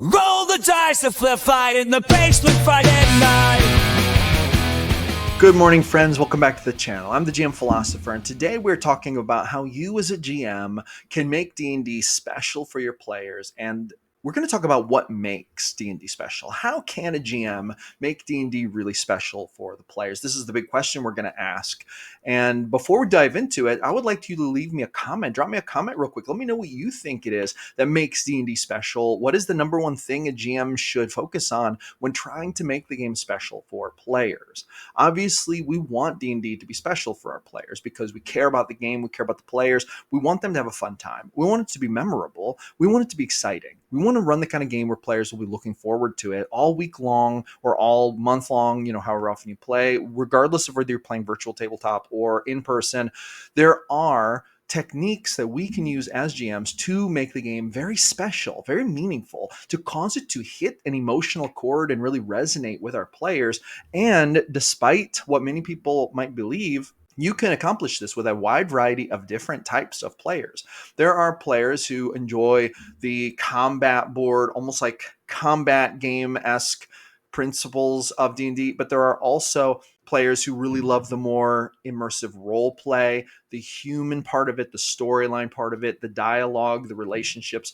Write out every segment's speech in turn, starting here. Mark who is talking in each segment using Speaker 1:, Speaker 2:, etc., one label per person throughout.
Speaker 1: Roll the dice, a flip fight in the basement Friday night.
Speaker 2: Good morning, friends. Welcome back to the channel. I'm the GM Philosopher, and today we're talking about how you as a GM can make D&D special for your players, and we're going to talk about what makes D&D special. How can a GM make D&D really special for the players? This is the big question we're going to ask. And before we dive into it, I would like you to leave me a comment. Drop me a comment real quick. Let me know what you think it is that makes D&D special. What is the number one thing a GM should focus on when trying to make the game special for players? Obviously, we want D&D to be special for our players because we care about the game, we care about the players, we want them to have a fun time. We want it to be memorable, we want it to be exciting. We want to run the kind of game where players will be looking forward to it all week long or all month long, however often you play, regardless of whether you're playing virtual tabletop or in person. There are techniques that we can use as GMs to make the game very special, very meaningful, to cause it to hit an emotional chord and really resonate with our players. And despite what many people might believe, you can accomplish this with a wide variety of different types of players. There are players who enjoy the combat board, almost like combat game-esque principles of D&D, but there are also players who really love the more immersive role play, the human part of it, the storyline part of it, the dialogue, the relationships.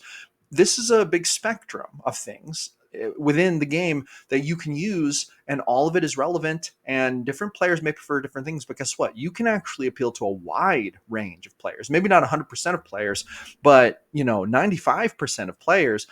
Speaker 2: This is a big spectrum of things within the game that you can use, and all of it is relevant, and different players may prefer different things, but guess what? You can actually appeal to a wide range of players. Maybe not 100% of players, but 95% of players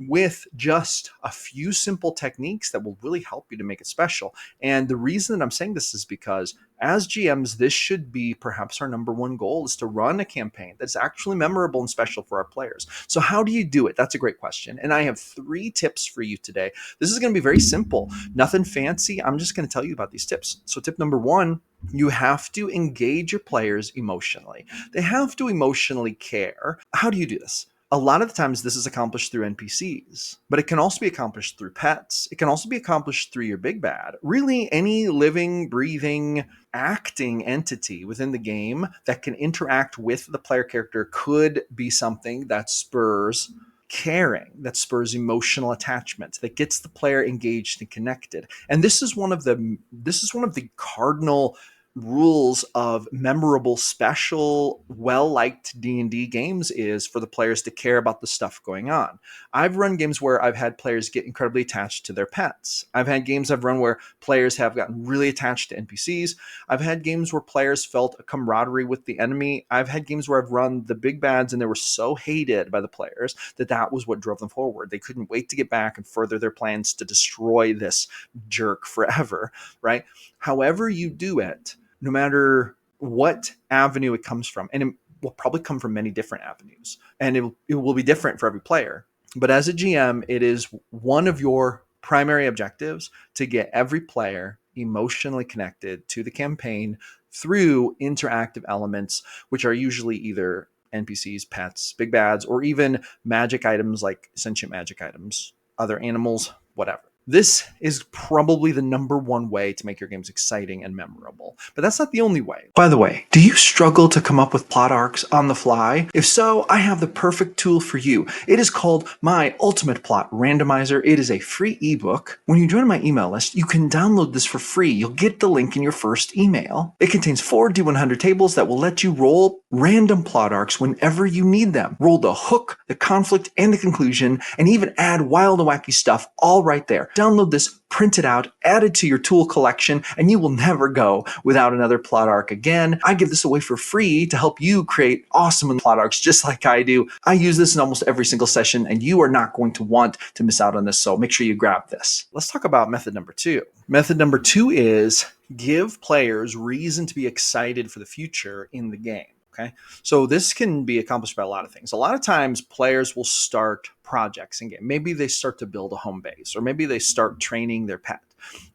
Speaker 2: with just a few simple techniques that will really help you to make it special. And the reason that I'm saying this is because as GMs, this should be perhaps our number one goal, is to run a campaign that's actually memorable and special for our players. So how do you do it? That's a great question. And I have 3 tips for you today. This is going to be very simple, nothing fancy. I'm just going to tell you about these tips. So tip number 1, you have to engage your players emotionally. They have to emotionally care. How do you do this? A lot of the times this is accomplished through NPCs, but it can also be accomplished through pets. It can also be accomplished through your big bad. Really, any living, breathing, acting entity within the game that can interact with the player character could be something that spurs caring, that spurs emotional attachment, that gets the player engaged and connected. And this is one of the cardinal rules of memorable, special, well-liked D&D games is for the players to care about the stuff going on. I've run games where I've had players get incredibly attached to their pets. I've had games I've run where players have gotten really attached to NPCs. I've had games where players felt a camaraderie with the enemy. I've had games where I've run the big bads and they were so hated by the players that was what drove them forward. They couldn't wait to get back and further their plans to destroy this jerk forever, right? However you do it, no matter what avenue it comes from, and it will probably come from many different avenues, and it will be different for every player. But as a GM, it is one of your primary objectives to get every player emotionally connected to the campaign through interactive elements, which are usually either NPCs, pets, big bads, or even magic items like sentient magic items, other animals, whatever. This is probably the number one way to make your games exciting and memorable. But that's not the only way. By the way, do you struggle to come up with plot arcs on the fly? If so, I have the perfect tool for you. It is called my Ultimate Plot Randomizer. It is a free ebook. When you join my email list, you can download this for free. You'll get the link in your first email. It contains 4 D100 tables that will let you roll random plot arcs whenever you need them. Roll the hook, the conflict, and the conclusion, and even add wild and wacky stuff all right there. Download this, print it out, add it to your tool collection, and you will never go without another plot arc again. I give this away for free to help you create awesome plot arcs just like I do. I use this in almost every single session, and you are not going to want to miss out on this, so make sure you grab this. Let's talk about method number 2. Method number 2 is give players reason to be excited for the future in the game. Okay, so this can be accomplished by a lot of things. A lot of times players will start projects in game. Maybe they start to build a home base, or maybe they start training their pet,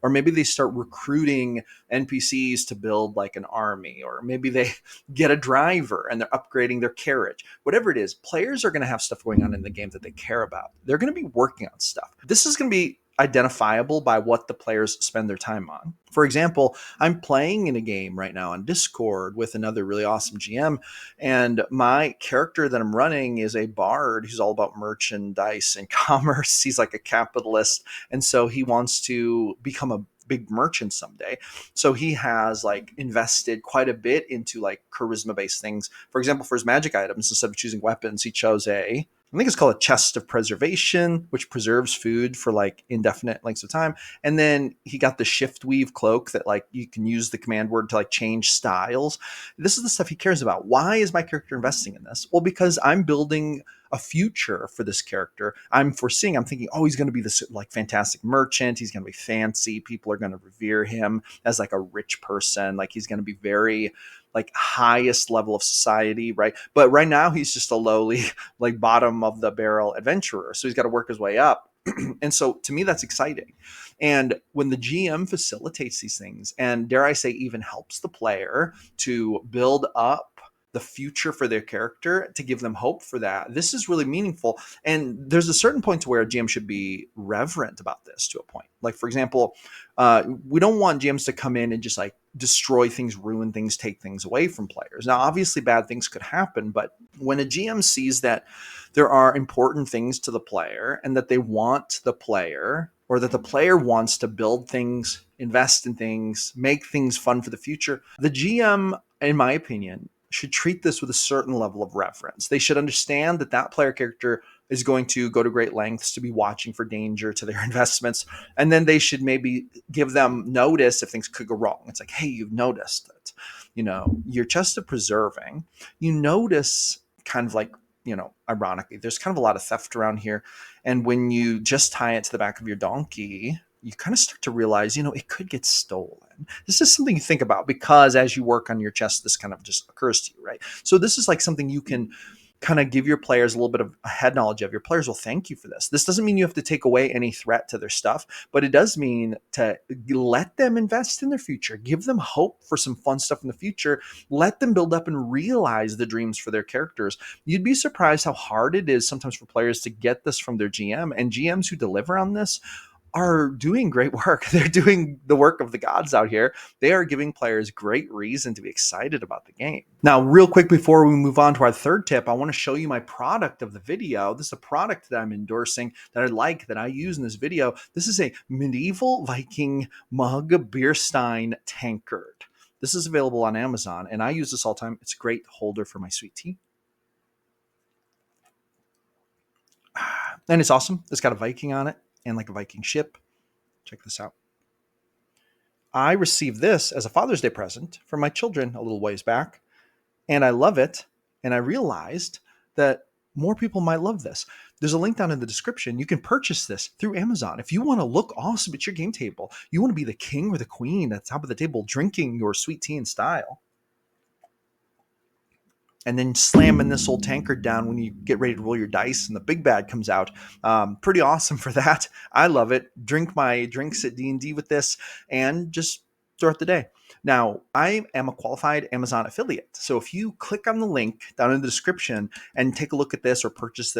Speaker 2: or maybe they start recruiting NPCs to build like an army, or maybe they get a driver and they're upgrading their carriage. Whatever it is, players are going to have stuff going on in the game that they care about. They're going to be working on stuff. This is going to be identifiable by what the players spend their time on. For example, I'm playing in a game right now on Discord with another really awesome GM, and my character that I'm running is a bard who's all about merchandise and commerce. He's like a capitalist, and so he wants to become a big merchant someday. So he has like invested quite a bit into like charisma based things. For example, for his magic items, instead of choosing weapons, he chose I think it's called a chest of preservation, which preserves food for like indefinite lengths of time. And then he got the shift weave cloak that like you can use the command word to like change styles. This is the stuff he cares about. Why is my character investing in this? Well, because I'm building a future for this character. I'm thinking, oh, he's going to be this like fantastic merchant. He's going to be fancy. People are going to revere him as like a rich person. Like he's going to be very like highest level of society, right? But right now he's just a lowly, like bottom of the barrel adventurer. So he's got to work his way up. And so to me, that's exciting. And when the GM facilitates these things and dare I say even helps the player to build up the future for their character, to give them hope for that, this is really meaningful. And there's a certain point to where a GM should be reverent about this to a point. Like, for example, we don't want GMs to come in and just like destroy things, ruin things, take things away from players. Now, obviously bad things could happen, but when a GM sees that there are important things to the player and that they want the player, or that the player wants to build things, invest in things, make things fun for the future, the GM, in my opinion, should treat this with a certain level of reverence. They should understand that that player character is going to go to great lengths to be watching for danger to their investments. And then they should maybe give them notice if things could go wrong. It's like, hey, you've noticed that, your chest of preserving, you notice kind of like, ironically, there's kind of a lot of theft around here. And when you just tie it to the back of your donkey, you kind of start to realize, it could get stolen. This is something you think about because as you work on your chest, this kind of just occurs to you, right? So this is like something you can kind of give your players a little bit of a head knowledge of. Your players will thank you for this. This doesn't mean you have to take away any threat to their stuff, but it does mean to let them invest in their future, give them hope for some fun stuff in the future, let them build up and realize the dreams for their characters. You'd be surprised how hard it is sometimes for players to get this from their GM, and GMs who deliver on this are doing great work. They're doing the work of the gods out here. They are giving players great reason to be excited about the game. Now, real quick before we move on to our third tip, I want to show you my product of the video. This is a product that I'm endorsing that I like, that I use in this video. This is a medieval Viking mug beer stein tankard. This is available on Amazon, and I use this all the time. It's a great holder for my sweet tea. And it's awesome. It's got a Viking on it and like a Viking ship. Check this out. I received this as a Father's Day present from my children a little ways back, and I love it. And I realized that more people might love this. There's a link down in the description. You can purchase this through Amazon. If you want to look awesome at your game table, you want to be the king or the queen at the top of the table drinking your sweet tea in style, and then slamming this old tankard down when you get ready to roll your dice and the big bad comes out. Pretty awesome for that. I love it. Drink my drinks at D&D with this and just start the day. Now, I am a qualified Amazon affiliate. So if you click on the link down in the description and take a look at this or purchase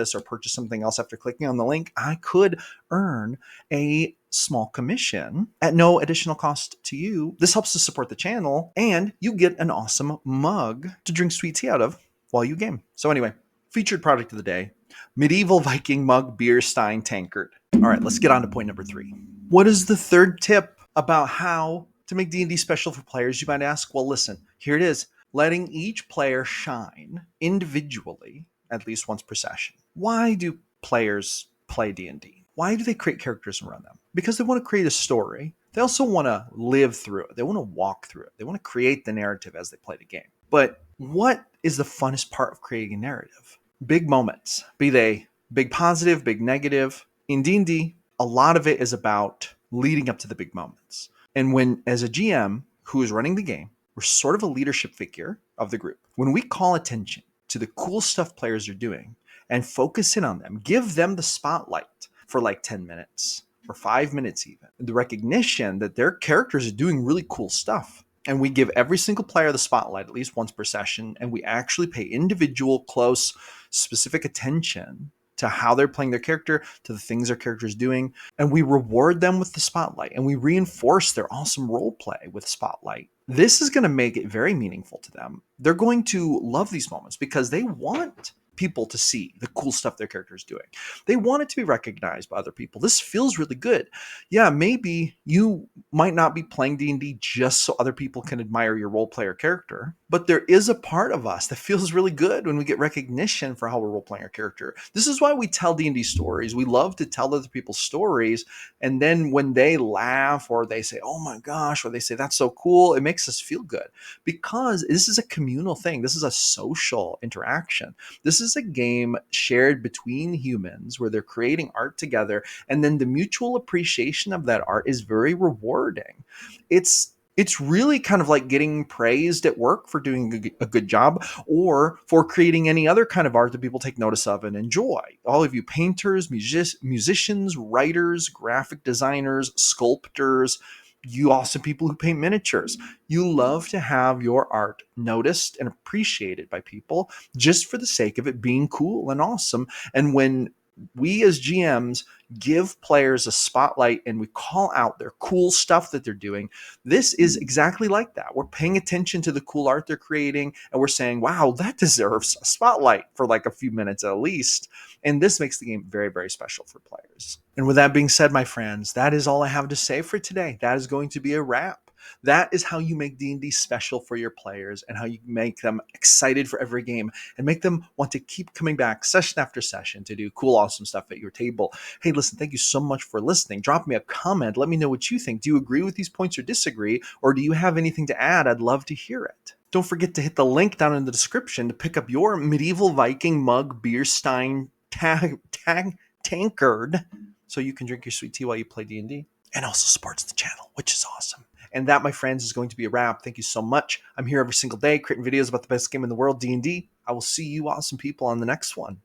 Speaker 2: something else after clicking on the link, I could earn a small commission at no additional cost to you. This helps to support the channel, and you get an awesome mug to drink sweet tea out of while you game. So anyway, featured product of the day, medieval Viking mug beer stein tankard. All right, let's get on to point number 3. What is the third tip about how to make D&D special for players, you might ask? Well, listen, here it is. Letting each player shine individually at least once per session. Why do players play D&D? Why do they create characters and run them? Because they want to create a story. They also want to live through it. They want to walk through it. They want to create the narrative as they play the game. But what is the funnest part of creating a narrative? Big moments, be they big positive, big negative. In D&D, a lot of it is about leading up to the big moments. And when, as a GM who is running the game, we're sort of a leadership figure of the group. When we call attention to the cool stuff players are doing and focus in on them, give them the spotlight for like 10 minutes or 5 minutes even, the recognition that their characters are doing really cool stuff. And we give every single player the spotlight at least once per session, and we actually pay individual, close, specific attention to how they're playing their character, to the things their character is doing. And we reward them with the spotlight, and we reinforce their awesome role play with spotlight. This is going to make it very meaningful to them. They're going to love these moments because they want people to see the cool stuff their character is doing. They want it to be recognized by other people. This feels really good. Yeah, maybe you might not be playing D&D just so other people can admire your role player character, but there is a part of us that feels really good when we get recognition for how we're role playing our character. This is why we tell D&D stories. We love to tell other people's stories, and then when they laugh or they say, "Oh my gosh," or they say, "That's so cool," it makes us feel good because this is a communal thing. This is a social interaction. This is a game shared between humans where they're creating art together, and then the mutual appreciation of that art is very rewarding. It's really kind of like getting praised at work for doing a good job, or for creating any other kind of art that people take notice of and enjoy. All of you painters, musicians, writers, graphic designers, sculptors, you awesome people who paint miniatures, you love to have your art noticed and appreciated by people just for the sake of it being cool and awesome. And when we as GMs give players a spotlight and we call out their cool stuff that they're doing, this is exactly like that. We're paying attention to the cool art they're creating, and we're saying, wow, that deserves a spotlight for like a few minutes at least. And this makes the game very, very special for players. And with that being said, my friends, that is all I have to say for today. That is going to be a wrap. That is how you make D&D special for your players, and how you make them excited for every game and make them want to keep coming back session after session to do cool, awesome stuff at your table. Hey, listen, thank you so much for listening. Drop me a comment. Let me know what you think. Do you agree with these points or disagree? Or do you have anything to add? I'd love to hear it. Don't forget to hit the link down in the description to pick up your medieval Viking mug, beer stein, tankard, so you can drink your sweet tea while you play D&D. And also supports the channel, which is awesome. And that, my friends, is going to be a wrap. Thank you so much. I'm here every single day creating videos about the best game in the world, D&D. I will see you awesome people on the next one.